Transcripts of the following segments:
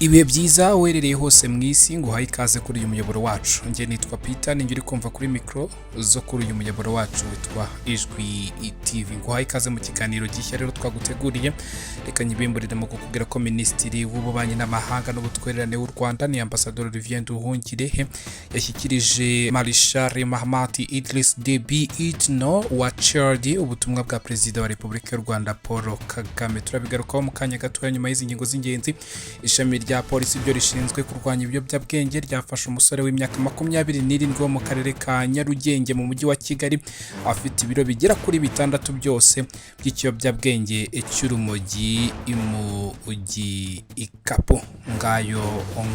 Ibihe byiza uherereye hose mu isi ngo uhaye ikaze kuri uyu muyoboro wacu. Nge nitwa Peter, ninjye uri kumva kuri mikro zo kuri uyu muyoboro wacu witwa Ijwi TV. Ngo uhaye ikaze mu kiganiro gishya rero twaguteguriye. Reka nyibimburire mu kukubwira ko Minisitiri w'Ububanyi n'Amahanga n'Ubutwererane w'u Rwanda ni Ambassadeur Olivier yashyikirije Marshal Mahamat Idriss Deby Itno wa Tchad ubutumwa bwa Perezida wa Repubulika y'u Rwanda Paul Kagame. Turabigarukaho mu kanya gato nyuma y'izi ngingo z'ingenzi. Ishami rya polisi byo rishinzwe kurwanya ibiyobyabwenge ryafashe umusore w'imyaka 27 wo mu karere ka Nyarugenge mu mujyi wa Kigali afite ibiro bigera kuri 6 byose by'ikiyobyabwenge cy'urumogi imugi ikapo ngayo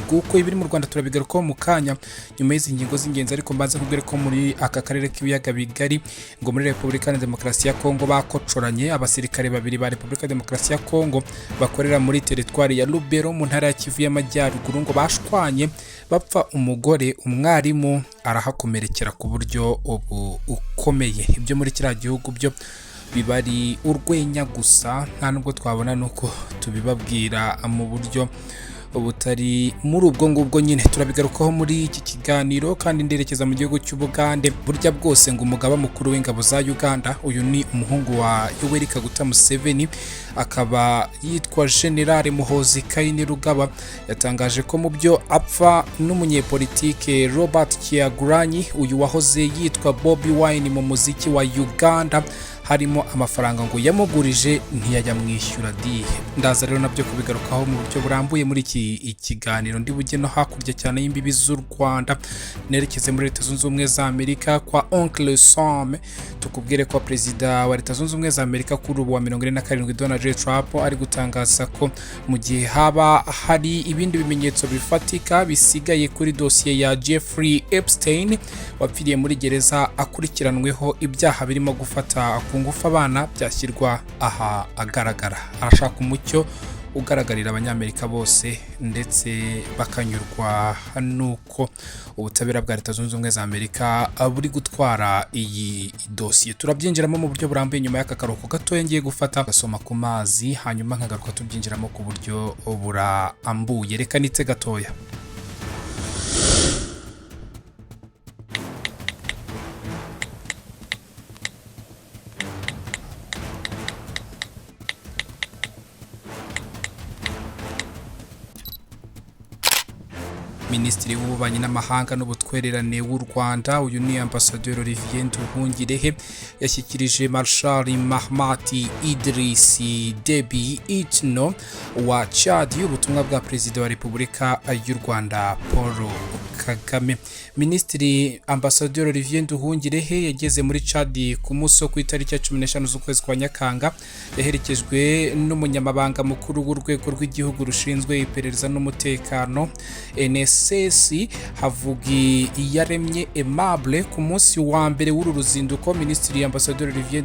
nguko ibiri mu Rwanda. Turabigarukaho mu kanya nyuma y'izi ngingo z'ingenzi, ariko mbaze kubwira ko muri aka karere k'ibiyaga bigari ngo muri Repubulika ya Demokarasi ya Kongo bakocoranye abasirikare babiri ba Repubulika ya Demokarasi ya Kongo bakorera muri teritwari ya Lubero mu ntara ya Kivu y'Amajyaruguru ngo bashwanye bapfa umugore, umwarimu arahakomerekera ku buryo ukomeye. Ibyo muri kiriya gihugu byo bibari urwenya gusa, nta nubwo twabona nuko tubibabwira mu buryo ubutari muri ubwo ngubwo nyine. Turabigarukaho muri iki kiganiro kandi nderekeza mu gihugu cy'Ubugande. Burya bwose ngo umugaba mukuru w'ingabo za Uganda, uyu ni umuhungu wa Yoweri Kaguta Museveni, akaba yitwa General Muhoozi Kainerugaba, yatangaje ko mu byo apfa n'umunyepolitike Robert Kyagulanyi, uyu wahoze yitwa Bobi Wine mu muziki wa Uganda, harimo amafaranga ngo yamugurije ntiyajya mwishyura dihe. Ndaza rero nabyo kubigarukaho mu buryo burambuye muri iki ikiganiro. Ndi bujye no hakurya cyane y'imbibi z'u Rwanda, nerekeze muri Leta Zunze Ubumwe za Amerika kwa Oncle Sam, tukubwire ko Perezida wa Leta Zunze Ubumwe za Amerika kuri ubu wa 47 Donald J. Trump ari gutangaza ko mu gihe haba hari ibindi bimenyetso bifatika bisigaye kuri dosiye ya Jeffrey Epstain wapfiriye muri gereza akurikiranweho ibyaha birimo gufata ngufu abana byashyirwa aha agaragara. Arashaka umucyo ugaragarira abanyamerika bose ndetse bakanyurwa nuko ubutabera bwa Leta Zunze Ubumwe za Amerika buri gutwara iyi dosiye. Turabyinjiramo mu buryo burambuye nyuma y'aka karuhuko gato ngiye gufata gasoma ku mazi, hanyuma nkagaruka tubyinjiramo ku buryo burambuye. Reka nitse gatoya. Minisitiri w'Ububanyi n'Amahanga n'Ubutwererane w'u Rwanda, uyu ni Ambassadeur Olivier yashyikirije Marshal Mahamat Idriss Deby Itno wa Tchad ubutumwa bwa Perezida wa Repubulika y'u Rwanda Paul Kagame. Minisitiri Ambassadeur Olivier yageze muri Tchad ku munsi wo ku itariki ya 15 z'ukwezi kwa Nyakanga, yaherekejwe n'umunyamabanga mukuru w'urwego rw'igihugu rushinzwe iperereza n'umutekano NSS Havugi yaremye Aimable. Ku munsi wa mbere w'uru ruzinduko, Minisitiri Ambassadeur Olivier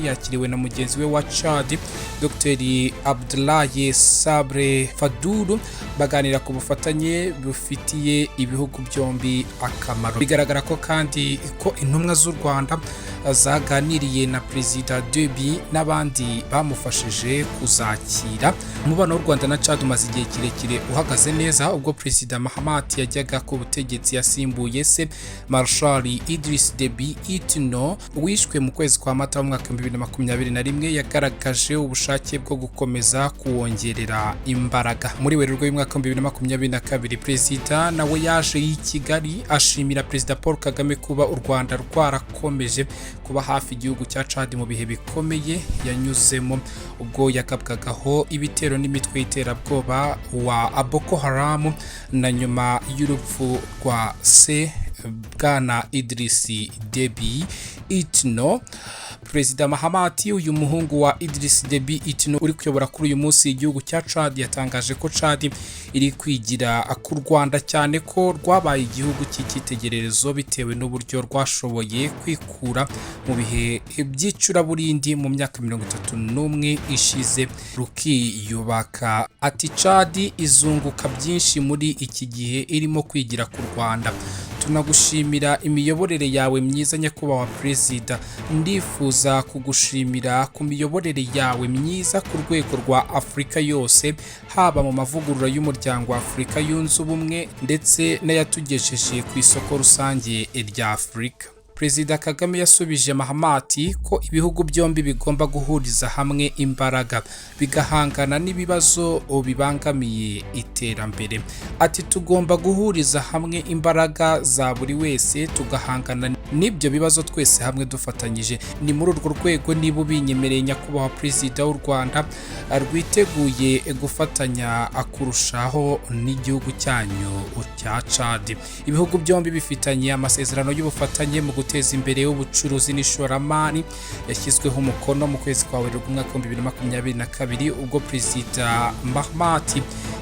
yakiriwe na mugenzi we wa Tchad Dr. Abdoulaye Sabre Fadulu, baganira ku bufatanye bufitiye ibihugu byombi akamaro. Bigaragara ko kandi ko intumwa z'u Rwanda zaganiriye na Perezida Deby n'abandi bamufashije kuzakira. Umubano w'u Rwanda na Tchad umaze igihe kirekire uhagaze neza, ubwo Perezida Mahamat yajyaga ku butegetsi yasimbuye se Marshal Idriss Deby Itno wishwe mu kwezi kwa Mata mu mwaka 2021, yagaragaje ubushake bwo gukomeza kuwongerera imbaraga. Muri Werurwe y'umwaka 2022, Perezida nawe yaje i Kigali ashimira Perezida Paul Kagame kuba u Rwanda rwarakomeje kuba hafi igihugu cya Tchad mu bihe bikomeye yanyuzemo, ubwo yakabwagaho ibitero n'imitwe y'iterabwoba wa Boko Haram na nyuma y'urupfu rwa se Bwana Idriss Deby Itno. Perezida Mahamat, uyu muhungu wa Idriss Deby Itno uri kuyobora kuri uyu munsi igihugu cya Tchad, yatangaje ko Tchad iri kwigira ku Rwanda cyane ko rwabaye igihugu cy'icyitegererezo bitewe n'uburyo rwashoboye kwikura mu bihe by'icuraburindi mu myaka 31 ishize rukiyubaka. Ati Tchad izunguka byinshi muri iki gihe irimo kwigira ku Rwanda. tunagushimira imiyoborere yawe myiza nyakubahwa Perezida. Ndifuza kugushimira ku miyoborere yawe myiza ku rwego rwa Afurika yose, haba mu mavugurura y'umuryango wa Afurika yunze ubumwe ndetse n'ayatugejeje ku isoko rusange rya Afurika. Perezida Kagame yasubije Mahamati ko ibihugu byombi bigomba guhuriza hamwe imbaraga bigahangana n'ibibazo bibangamiye iterambere. Ati tugomba guhuriza hamwe imbaraga za buri wese tugahangana n'ibyo bibazo twese hamwe dufatanyije. Ni muri urwo rwego niba ubinyemereye nyakubahwa Perezida w'u Rwanda rwiteguye gufatanya kurushaho n'igihugu cyanyu cya Tchad. Ibihugu byombi bifitanye amasezerano y'ubufatanye mu guteza imbere ubucuruzi n'ishoramari yashyizweho umukono mu kwezi kwa Werurwe umwaka wa 2022 ubwo Perezida Mahamati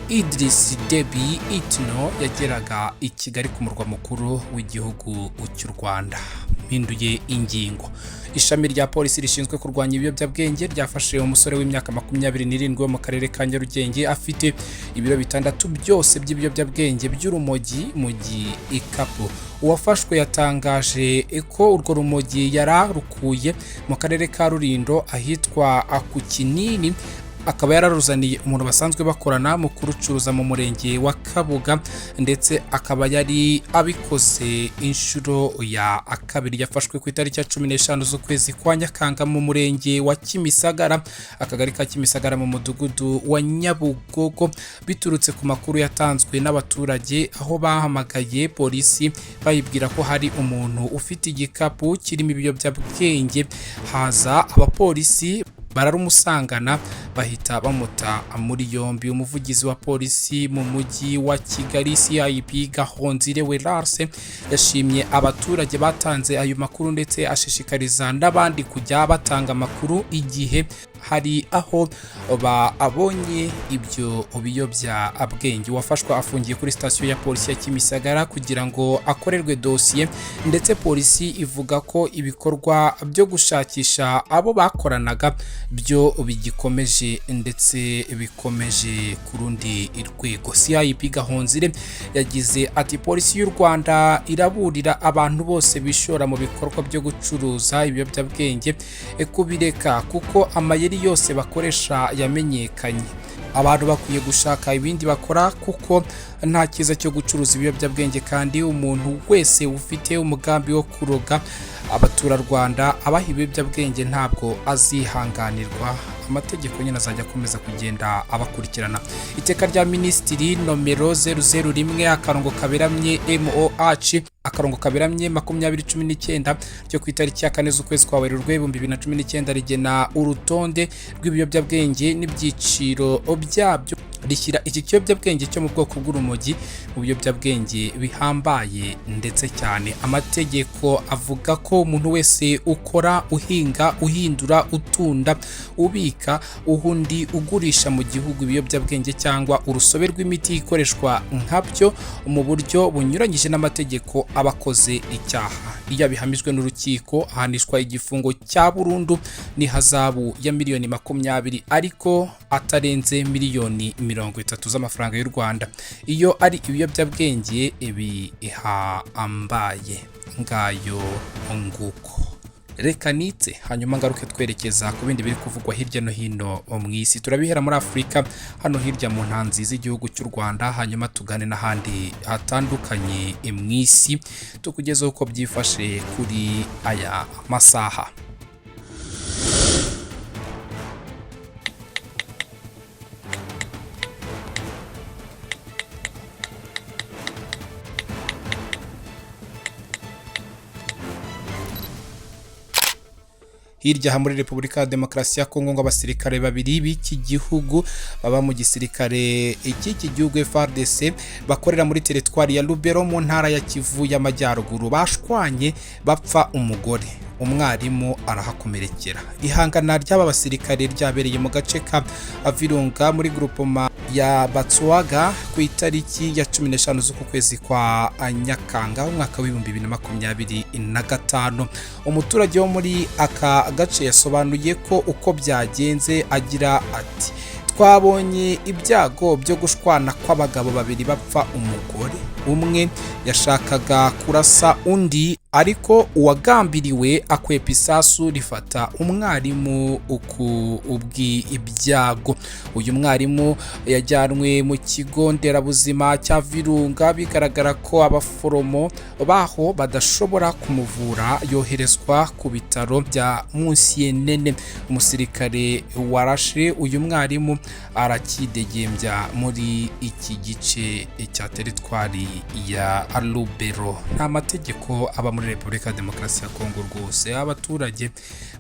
Idris Deby Itno yageraga i Kigali ku murwa mukuru w'igihugu cy'u Rwanda. Mpinduye ingingo. Ishami rya polisi rishinzwe kurwanya ibiyobyabwenge ryafashe umusore w'imyaka 27 wo mu karere ka Nyarugenge afite ibiro bitandatu byose by'ibiyobyabwenge by'urumogi mu gikapu. Uwafashwe yatangaje ko urwo rumogi yararukuye mu karere ka Rulindo ahitwa ku Kinini, akaba yararuzaniye umuntu basanzwe bakorana mu kurucuruza mu murenge wa Kabuga, ndetse akaba yari abikoze inshuro ya kabiri. Yafashwe ku itariki ya 15 z'ukwezi kwa Nyakanga mu murenge wa Kimisagara, akagari ka Kimisagara mu mudugudu wa Nyabugogo, biturutse ku makuru yatanzwe n'abaturage aho bahamagaye polisi bayibwira ko hari umuntu ufite igikapu kirimo ibiyobyabwenge. Haza abapolisi bararumusangana bahita bamuta muri yombi. Umuvugizi wa polisi mu mujyi wa Kigali CIP Gahonzirewe Larse yashimye abaturage batanze ayo makuru ndetse ashishikariza n'abandi kujya batanga amakuru igihe hari aho abonye ibyo biyobyabwenge. Wafashwa afungiye kuri sitasiyo ya polisi ya Kimisagara kugira ngo akorerwe dosiye, ndetse polisi ivuga ko ibikorwa byo gushakisha abo bakoranaga byo bigikomeje ndetse bikomeje ku rundi rwego. CIP Gahonzire yagize ati polisi y'u Rwanda iraburira abantu bose bishora mu bikorwa byo gucuruza ibiyobyabwenge kubireka kuko amayeri yose bakoresha yamenyekanye. Abantu bakwiye gushaka ibindi bakora kuko nta kiza cyo gucuruza ibiyobyabwenge, kandi umuntu wese ufite umugambi wo kuroga abaturarwanda abaha ibiyobyabwenge ntabwo azihanganirwa. Amategeko nyine azajya akomeza kugenda abakurikirana. Iteka rya Minisitiri nomero 001/MOH/2019 ryo ku itariki ya 4 z'ukwezi kwa Werurwe 2019 rigena urutonde rw'ibiyobyabwenge n'ibyiciro byabyo, rishyira iki kiyobyabwenge cyo mu bwoko bw'urumogi mu biyobyabwenge bihambaye ndetse cyane. Amategeko avuga ko umuntu wese ukora, uhinga, uhindura, utunda, ubika, uhundi, ugurisha mu gihugu ibiyobyabwenge cyangwa urusobe rw'imiti ikoreshwa nkabyo mu buryo bunyuranyije n'amategeko abakoze icyaha. Iyo bihamijwe n'urukiko ahanishwa igifungo cya burundu n'ihazabu ya miliyoni 20 ariko atarenze miliyoni 30 z'amafaranga y'u Rwanda. Iyo ari ibiyobyabwenge bihambaye ngayo nguko. Reka nitse hanyuma ngaruke twerekeza ku bindi biri kuvugwa hirya no hino mu isi. Turabihera muri Afurika hano hirya mu ntanzi z'igihugu cy'u Rwanda, hanyuma tugane n'ahandi hatandukanye mu isi tukugezeho uko byifashe kuri aya masaha. Hirya muri Repubulika ya Demokarasi ya Kongo ngo abasirikare babiri b'iki gihugu baba mu gisirikare iki gihugu FARDC bakorera muri teritwari ya Lubero mu ntara ya Kivu y'Amajyaruguru bashwanye bapfa umugore. Umwarimu arahakomerekera. Ihangana ry'aba basirikare ryabereye mu gace ka Virunga muri groupement ya Bapfuye ku itariki ya 15 z'uku kwezi kwa Nyakanga umwaka w'2025. Umuturage wo muri aka gace yasobanuye ko uko byagenze agira ati twabonye ibyago byo gushwana kw'abagabo babiri bapfa umugore umwe yashakaga kurasa undi ariko uwagambiriwe akwepa isasu rifata umwarimu ibyago. Uyu mwarimu yajyanwe mu kigo nderabuzima cya Virunga bigaragara ko abaforomo baho badashobora kumuvura, yoherezwa ku bitaro bya Musienene. Umusirikare warashe uyu mwarimu arakidegembya muri iki gice cya teritwari ya Lubero. Nta mategeko aba muri Repubulika Demokarasi ya Kongo rwose, abaturage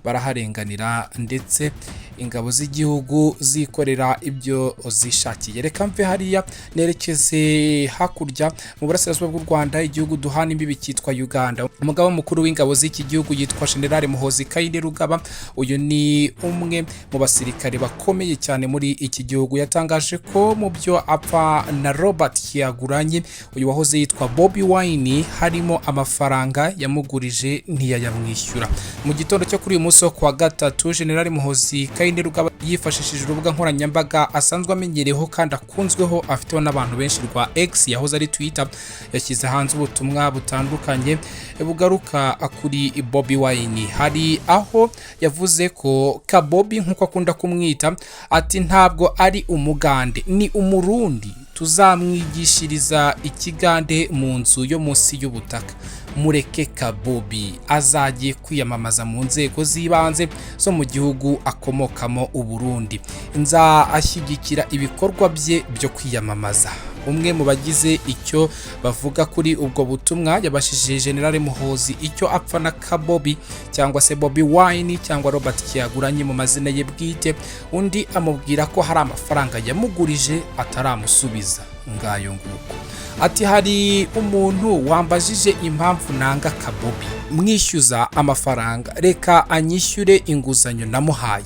baraharenganira ndetse ingabo z'igihugu zikorera ibyo zishakiye. Reka mve hariya nerekeze hakurya mu burasirazuba bw'u Rwanda, igihugu duhana imbibi cyitwa Uganda. Umugaba mukuru w'ingabo z'iki gihugu yitwa General Muhozi Kainerugaba. Uyu ni umwe mu basirikare bakomeye cyane muri iki gihugu. Yatangaje ko mu byo apfa na Robert Kyagulanyi, uyu wahoze yitwa Bobi Wine, harimo amafaranga yamugurije ntiyayamwishyura. Mu gitondo cyo kuri uyu munsi wo kwa gatatu, General Muhozi Kainerugaba yifashishije urubuga nkoranyambaga asanzwe amenyereho kandi akunzweho, afiteho n'abantu benshi rwa X yahoze ari Twitter, yashyize hanze ubutumwa butandukanye bugaruka kuri Bobi Wine. Hari aho yavuze ko Kabobi nk'uko akunda kumwita, ati ntabwo ari umugande ni umurundi, tuzamwigishiriza ikigande mu nzu yo munsi y'ubutaka. Mureke Kabobi azagiye kwiyamamaza mu nzego z'ibanze zo mu gihugu akomokamo Uburundi, nzashyigikira ibikorwa bye byo kwiyamamaza. Umwe mu bagize icyo bavuga kuri ubwo butumwa yabashije General Muhozi icyo apfa na Kabobi cyangwa se Bobi Wine cyangwa Robert Kyagulanyi mu mazina ye bwite. Undi amubwira ko hari amafaranga yamugurije ataramusubiza. Ngayo nguko ati hari umuntu wambajije impamvu nanga Kabobi, mwishyuza amafaranga, reka anyishyure inguzanyo namuhaye.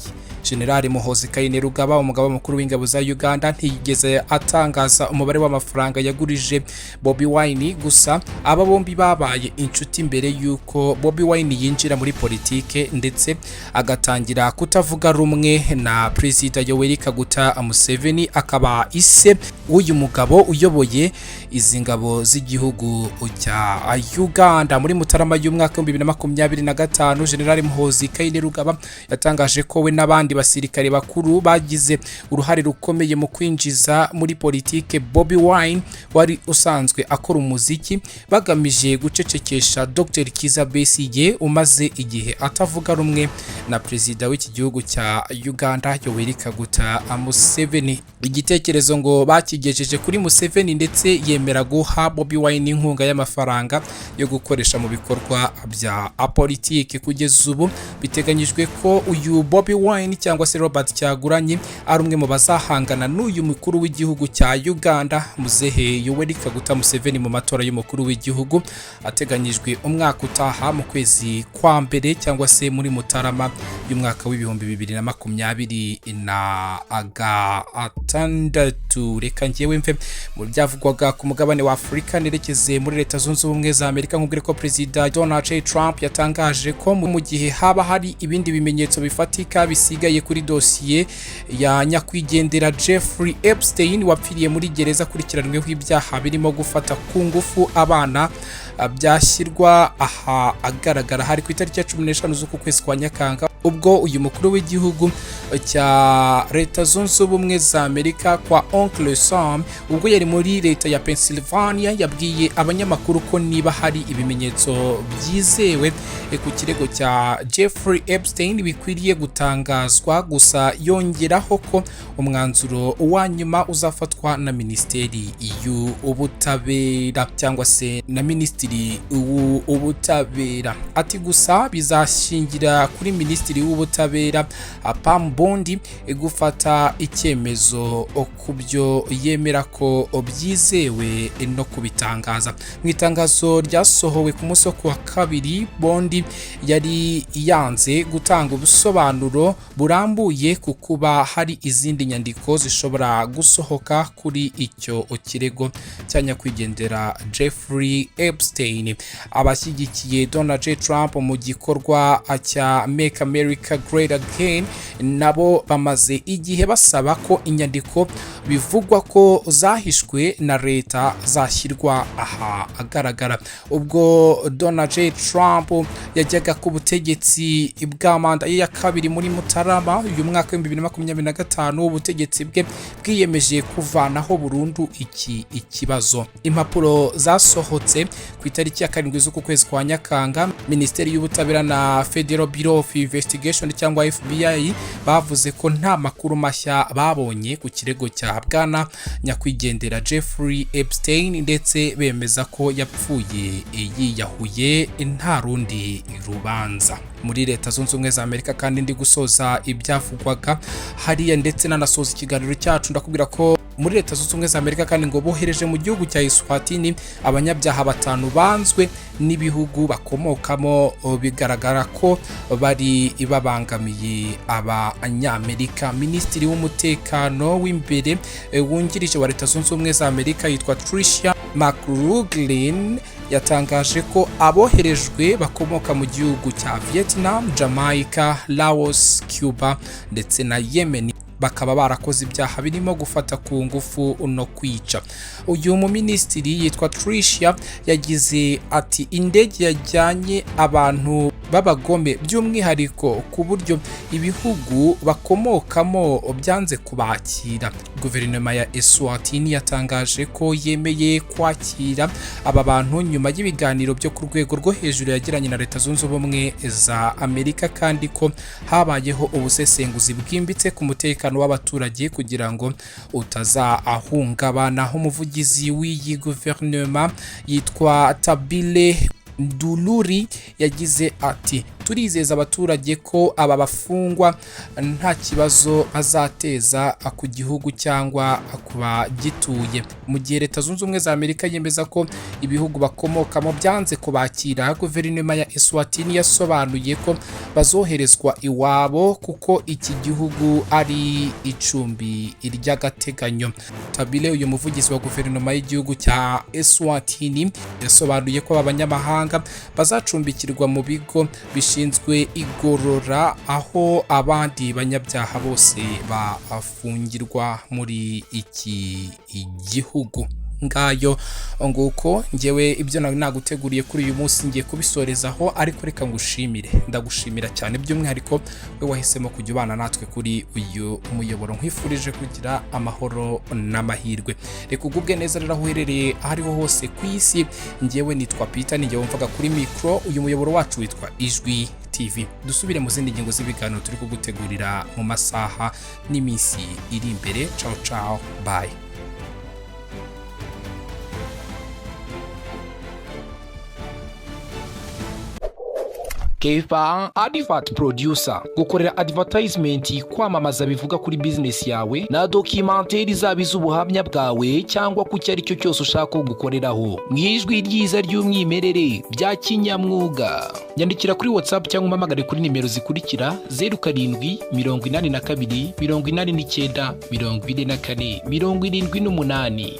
General Muhozi Kainerugaba, umugaba mukuru w'ingabo za Uganda, ntiyigeze atangaza umubare w'amafaranga yagurije Bobi Wine, gusa aba bombi babaye inshuti mbere yuko Bobi Wine yinjira muri politike ndetse agatangira kutavuga rumwe na Perezida Yoweri Kaguta Museveni, akaba ise w'uyu mugabo uyoboye izi ngabo z'igihugu cya Uganda. Muri Mutarama y'umwaka 2025, General Muhozi Kainerugaba yatangaje ko we n'abandi basirikare bakuru bagize uruhare rukomeye mu kwinjiza muri politike Bobi Wine wari usanzwe akora umuziki, bagamije gucecekesha Dr. Kizza Besigye umaze igihe atavuga rumwe na Perezida w'iki gihugu cya Uganda Yoweri Kaguta Museveni. Igitekerezo ngo bakigejeje kuri Museveni ndetse yemera guha Bobi Wine inkunga y'amafaranga yo gukoresha mu bikorwa bya politike. Kugeza ubu biteganyijwe ko uyu Bobi Wine cyangwa se Robert Kyagulanyi ari umwe mu bazahangana n'uyu mukuru w'igihugu cya Uganda Muzehe Yoweri Kaguta Museveni mu matora y'umukuru w'igihugu ateganyijwe umwaka utaha mu kwezi kwa mbere cyangwa se muri Mutarama y'umwaka w'2026. Reka ngewe mve mu byavugwaga ku mugabane wa Afurika nerekeze muri Leta Zunze Ubumwe za Amerika. Nkubwire ko Perezida Donald J. Trump yatangaje ko mu gihe haba hari ibindi bimenyetso bifatika bisigaye kuri dosiye ya nyakwigendera Jeffrey Epstain wapfiriye muri gereza akurikiranweho ibyaha birimo gufata ku ngufu abana, byashyirwa aha agaragara hari ku itariki ya 15 z'uku kwezi kwa Nyakanga, ubwo uyu mukuru w'igihugu cya Leta Zunze Ubumwe za Amerika kwa Uncle Sam, ubwo yari muri leta ya Pennsylvania, yabwiye abanyamakuru ko niba hari ibimenyetso byizewe ku kirego cya Jeffrey Epstain bikwiriye gutangazwa, gusa yongeraho ko umwanzuro wa nyuma uzafatwa na Minisiteri y'Ubutabera cyangwa se na Minisitiri w'Ubutabera. Ati gusa bizashingira kuri Minisitiri w'Ubutabera Pam Bondi gufata icyemezo ku byo yemera ko byizewe no kubitangaza. Mu itangazo ryasohowe ku munsi wo kuwa kabiri, Bondi yari yanze gutanga ubusobanuro burambuye ku kuba hari izindi nyandiko zishobora gusohoka kuri icyo kirego cya nyakwigendera Jeffrey Epstain. Epstain. Abashyigikiye Donald J. Trump mu gikorwa cya Make America Great Again nabo bamaze igihe basaba ko inyandiko bivugwa ko zahishwe na leta zashyirwa aha agaragara. Ubwo Donald J. Trump yajyaga ku butegetsi bwa manda ye ya kabiri muri Mutarama uyu mwaka wa 2025, ubutegetsi bwe bwiyemeje kuvanaho burundu iki ikibazo. Impapuro zasohotse ku itariki ya 7 z'uku kwezi kwa Nyakanga, Minisiteri y'Ubutabera na Federal Bureau of Investigation cyangwa FBI bavuze ko nta makuru mashya babonye ku kirego cya Bwana nyakwigendera Jeffrey Epstain, ndetse bemeza ko yapfuye yiyahuye nta rundi rubanza. Muri Leta Zunze Ubumwe za Amerika kandi ndi gusoza ibyavugwaga hariya ndetse nanasoza ikiganiro cyacu ndakubwira ko muri Leta Zunze Ubumwe za Amerika kandi ngo bohereje mu gihugu cya Eswatini abanyabyaha 5 banzwe n'ibihugu bakomokamo, bigaragara ko bari babangamiye abanyamerika. Minisitiri w'umutekano w'imbere wungirije wa Leta Zunze Ubumwe za Amerika yitwa Tricia McLaughlin yatangaje ko aboherejwe bakomoka mu gihugu cya Vietnam, Jamaica, Laos, Cuba ndetse na Yemen bakaba barakoze ibyaha birimo gufata ku ngufu no kwica. Uyu mu minisitiri yitwa Tricia yagize ati indege yajyanye abantu b'abagome by'umwihariko ku buryo ibihugu bakomokamo byanze kubakira. Guverinoma ya Eswatini yatangaje ko yemeye kwakira aba bantu nyuma y'ibiganiro byo ku rwego rwo hejuru yagiranye na Leta Zunze Ubumwe za Amerika, kandi ko habayeho ubusesenguzi bwimbitse ku mutekano w'abaturage kugira ngo utazahungabana. Umuvugizi w'iyi guverinoma yitwa Tabile Nduluri yagize ati turizeza abaturage ko aba bafungwa nta kibazo azateza ku gihugu cyangwa ku bagituye. Mu gihe Leta Zunze Ubumwe za Amerika yemeza ko ibihugu bakomokamo byanze kubakira, guverinoma ya Eswatini yasobanuye ko bazoherezwa iwabo kuko iki gihugu ari icumbi ry'agateganyo. Tabile, uyu muvugizi wa guverinoma y'igihugu cya Eswatini, yasobanuye ko abanyamahanga bazacumbikirwa mu bigo bishinzwe igorora aho abandi banyabyaha bose bafungirwa muri iki gihugu. Ngayo nguko ngewe ibyo naguteguriye kuri uyu munsi ngiye kubisorezaho, ariko reka ngushimire, ndagushimira cyane by'umwihariko we wahisemo kujya ubana natwe kuri uyu muyoboro. Nkwifurije kugira amahoro n'amahirwe. Reka ugubwe neza rero aho uherereye ahariho hose ku isi. Ngewe nitwa Peter, ninjye wumvaga kuri mikro. Uyu muyoboro wacu witwa Ijwi TV. Dusubire mu zindi ngingo z'ibiganiro turi kugutegurira mu masaha n'iminsi iri imbere. Ciao ciao, bye. Kefa Advert Producer, gukorera advertisement, kwamamaza bivuga kuri business yawe na documentaire zabiza ubuhamya bwawe cyangwa ku cyari cyo cyose ushaka gukoreraho mwijwi ryiza ry'umwimerere bya kinyamwuga. Nyandikira kuri WhatsApp cyangwa umpamagare kuri nimero zikurikira 0782 82 89 24 78.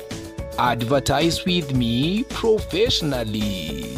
Advertise with me professionally.